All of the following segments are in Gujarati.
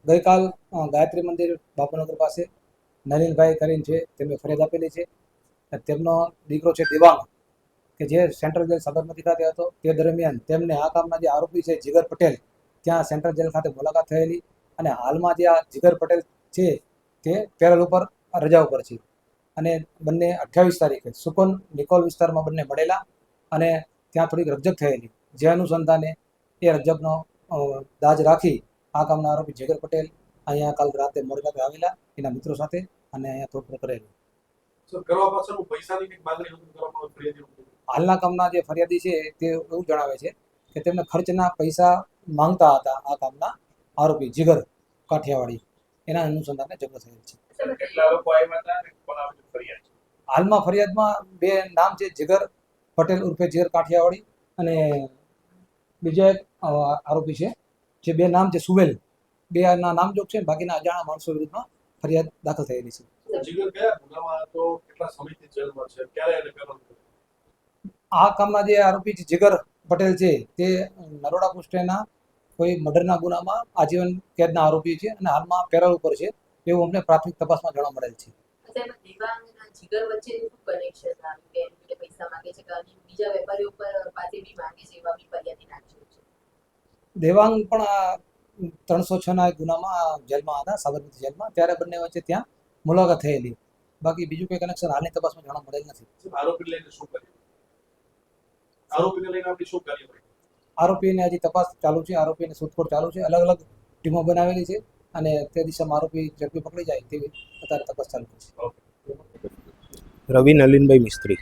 ગઈકાલ ગાયત્રી મંદિર બાપુનગર પાસે નલિનભાઈ કરીને છે, તેમને ફરિયાદ આપેલી છે. તેમનો દીકરો છે દેવાંગ, કે જે સેન્ટ્રલ જેલ સાબરમતી ખાતે હતો. તે દરમિયાન તેમને આ કામના જે આરોપી છે જીગર પટેલ, ત્યાં સેન્ટ્રલ જેલ ખાતે મુલાકાત થયેલી. અને હાલમાં જે આ જીગર પટેલ છે તે પેરોલ ઉપર રજા ઉપર છે. અને બંને 28 તારીખે સુકોન નિકોલ વિસ્તારમાં બંને મળેલા અને ત્યાં થોડીક રકઝક થયેલી, જે અનુસંધાને એ રકઝકનો દાજ રાખી આ કામના આરોપી જીગર પટેલ અહીંયા કાલ રાતે મોડે આવેલા એના મિત્રો સાથે અને અહીંયા તોડફોડ કરેલી. હાલના કામના જે ફરિયાદી છે તે એવું જણાવે છે કે તેમને ખર્ચના પૈસા માંગતા હતા આ કામના આરોપી જીગર કાઠિયાવાડી, એના અનુસંધાને ઝઘડો થયેલ છે. હાલમાં ફરિયાદમાં બે નામ છે, જીગર પટેલ ઉર્ફે જીગર કાઠિયાવાડી અને બીજા એક આરોપી છે જે બે નામ છે સુવેલ. બે ના નામજોગ છે, બાકીના અજાણા માણસો વિરુદ્ધમાં ફરિયાદ દાખલ થયેલી છે. આ કામના જે આરોપી જીગર પટેલ છે તે નરોડા પોસ્ટેના કોઈ મર્ડરના ગુનામાં આજીવન કેદના આરોપી છે અને હાલમાં પેરોલ ઉપર છે, એવું અમને પ્રાથમિક તપાસમાં જાણવા મળેલ છે. દેવાંગ પણ 306ના ગુનામાં જેલમાં હતા, સાબરમતી જેલમાં. ત્યારે બંને વચ્ચે ત્યાં મુલાકાત થયેલી. બાકી બીજું કોઈ કનેક્શન હાલની તપાસમાં જાણવા મળેલ નથી. આરોપીને હજી તપાસ ચાલુ છે, આરોપીને શોધખોળ ચાલુ છે. અલગ અલગ ટીમો બનાવેલી છે અને તે દિશામાં આરોપી ઝડપી પકડી જાય તેવી અત્યારે તપાસ ચાલુ છે. રવિ નલિનભાઈ મિસ્ત્રી.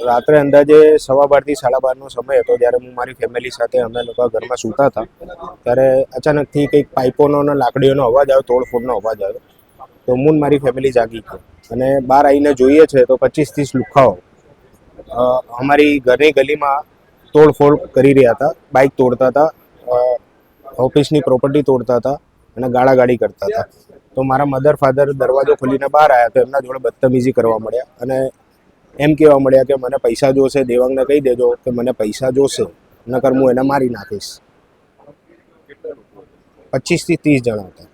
રાત્રે અંદાજે 12:15 થી 12:30નો સમય હતો, જ્યારે હું મારી ફેમિલી સાથે અમે લોકો ઘરમાં સૂતા હતા. ત્યારે અચાનકથી કંઈક પાઇપોનો અને લાકડીઓનો અવાજ આવ્યો, તોડફોડનો અવાજ આવ્યો. તો હું મારી ફેમિલી જાગી ગઈ અને બહાર આવીને જોઈએ છે તો 25-30 લુખ્ખાઓ અમારી ઘરની ગલીમાં તોડફોડ કરી રહ્યા હતા. બાઇક તોડતા હતા, ઓફિસની પ્રોપર્ટી તોડતા હતા અને ગાળાગાળી કરતા હતા. તો મારા મધર ફાધર દરવાજો ખોલીને બહાર આવ્યા તો એમના જોડે બદતમીજી કરવા મળ્યા અને એમ કહેવા મળ્યા કે મને પૈસા જોશે, દેવાંગને કહી દેજો કે મને પૈસા જોશે, નકર હું એને મારી નાખીશ. 25 થી 30 જણા હતા.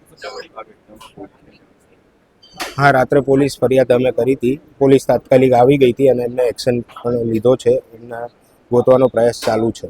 હા, રાત્રે પોલીસ ફરિયાદ અમે કરી હતી. પોલીસ તાત્કાલિક આવી ગઈ હતી અને એમને એક્શન પણ લીધો છે. એમને ગોતવાનો પ્રયાસ ચાલુ છે.